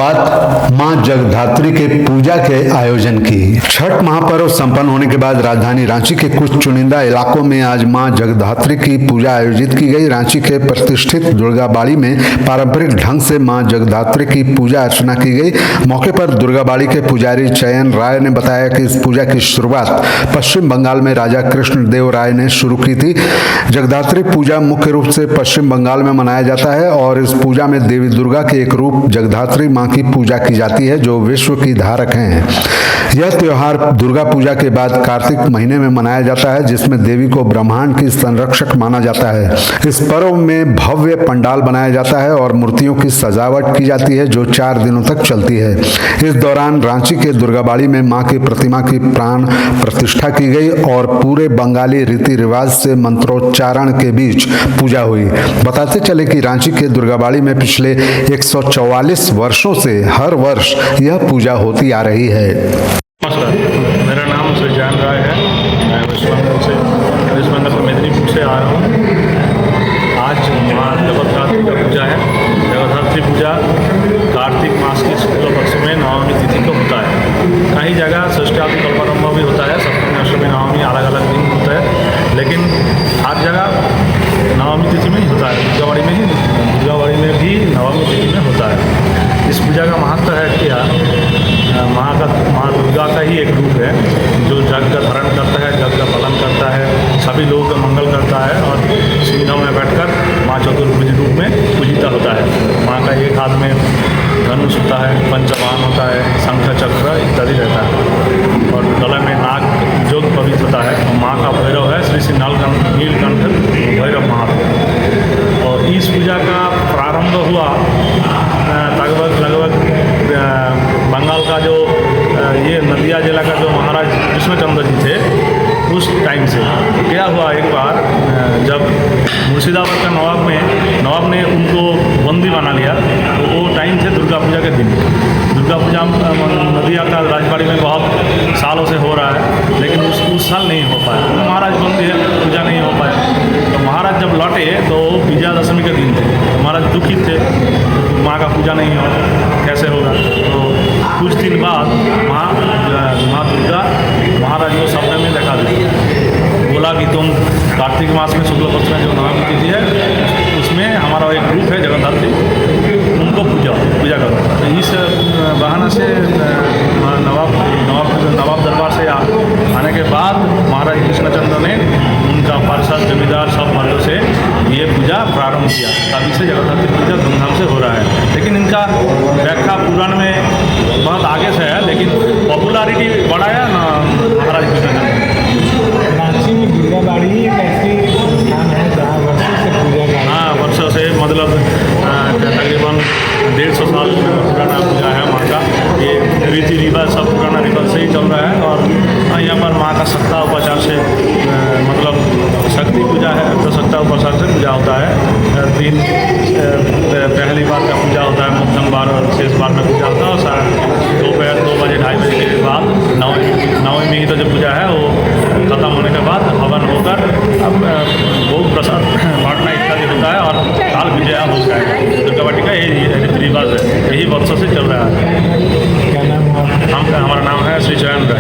बात मां जगधात्री के पूजा के आयोजन की। छठ महापर्व संपन्न होने के बाद राजधानी रांची के कुछ चुनिंदा इलाकों में आज मां जगधात्री की पूजा आयोजित की गई। रांची के प्रतिष्ठित दुर्गाबाड़ी में पारंपरिक ढंग से मां जगधात्री की पूजा अर्चना की गई। मौके पर दुर्गाबाड़ी के पुजारी चयन राय ने बताया कि इस पूजा की शुरुआत पश्चिम बंगाल में राजा कृष्णदेव राय ने शुरू की थी। जगधात्री पूजा मुख्य रूप से पश्चिम बंगाल में मनाया जाता है और इस पूजा में देवी दुर्गा के एक रूप जगधात्री मां की पूजा की जाती है, जो विश्व की धारक हैं। यह त्योहार दुर्गा पूजा के बाद कार्तिक महीने में मनाया जाता है, जिसमें देवी को ब्रह्मांड की संरक्षक माना जाता है। इस पर्व में भव्य पंडाल बनाया जाता है और मूर्तियों की सजावट की जाती है, जो 4 दिनों तक चलती है। इस दौरान रांची के दुर्गाबाड़ी में मां की प्रतिमा की प्राण प्रतिष्ठा की गई और पूरे बंगाली रीति रिवाज से मंत्रोच्चारण के बीच पूजा हुई। बताते चले कि रांची के दुर्गाबाड़ी में पिछले 144 वर्षों से हर वर्ष यह पूजा होती आ रही है। नमस्कार, मेरा नाम श्री जैन राय है। मैं वेस्ट बंगाल के मेदिनीपुर से आ रहा हूँ। आज माँ जगधात्री का पूजा है। जगधात्री पूजा कार्तिक मास की शुक्ल पक्ष में नवमी तिथि को होता है। कई जगह षष्ठाब्दी कल्पारंभ भी होता है, सप्तमी अष्टमी नवमी अलग अलग दिन होता है, लेकिन हर जगह नवमी तिथि में ही होता है। दुर्गाबाड़ी में भी नवमी तिथि में होता है। इस पूजा का महत्व है क्या, माँ दुर्गा का ही एक रूप है जो जग का धारण करता है, जग का पालन करता है, सभी लोगों का मंगल करता है और सिंहासन में बैठकर माँ चतुर्भुज रूप में पूजिता होता है। माँ का एक हाथ में धनुष होता है, पंचवाहन होता है, शंख चक्र इत्यादि रहता है और गले में नाग जो पवित्र होता है। और माँ का भैरव है श्री नीलकंठ भैरव महादेव। और इस पूजा का प्रारंभ हुआ लगभग बंगाल का जो ये नदिया जिला का जो महाराज कृष्णचंद्र जी थे, उस टाइम से क्या हुआ, एक बार जब मुर्शिदाबाद का नवाब ने उनको बंदी बना लिया, तो वो टाइम थे दुर्गा पूजा के दिन। दुर्गा पूजा नदिया का राजबाड़ी में बहुत सालों से हो रहा है, लेकिन उस साल नहीं हो पाया। तो महाराज बंदी है, पूजा नहीं हो पाया। तो महाराज जब लौटे तो विजयादशमी के दिन थे। तो महाराज दुखी थे, माँ का पूजा नहीं हो, कैसे होगा। तो कुछ दिन बाद माँ दुर्गा महाराज को सपने में देखा दी, बोला कि तुम कार्तिक मास में शुक्ल पक्ष में जो नवमी तिथि है उसमें हमारा एक रूप है जगधात्री, उनको पूजा करो। तो इस बहाना से नवाब दरबार से आने के बाद महाराज कृष्णचंद्र ने उनका पार्षद जमींदार सब मर्दों से ये पूजा प्रारंभ किया। तभी से जगधात्री पूजा धूमधाम से हो रहा है। लेकिन इनका व्याख्या पुराण में बहुत आगे से है, लेकिन पॉपुलैरिटी बढ़ाया ना महाराज कृष्णचंद्र। रांची में दुर्गाबाड़ी एक ऐसी स्थान है जहाँ वर्षों से पूजा, हाँ वर्षों से मतलब तकरीबन 150 साल पुराना पूजा है माँ का। ये रीति रिवाज सब पुराना रिवाज से ही चल रहा है और यहाँ पर माँ का सत्ता उपाचार से मतलब शक्ति पूजा है, तो सत्ता उपाचार से पूजा होता है। दिन पहली बार का पूजा होता है, मध्यम बार और शेष बार में पूजा होता है और दोपहर 2 बजे 2:30 बजे के बाद नवमी में ही तो जो पूजा है वो खत्म होने के बाद हवन होकर अब भोग प्रसाद बांटना इत्यादि होता है और काल विजया होता है। दुर्गाबाड़ी का यही रीति रिवाज है, यही वर्षों से चल रहा है। क्या नाम है? हमारा नाम है श्री जैन राय।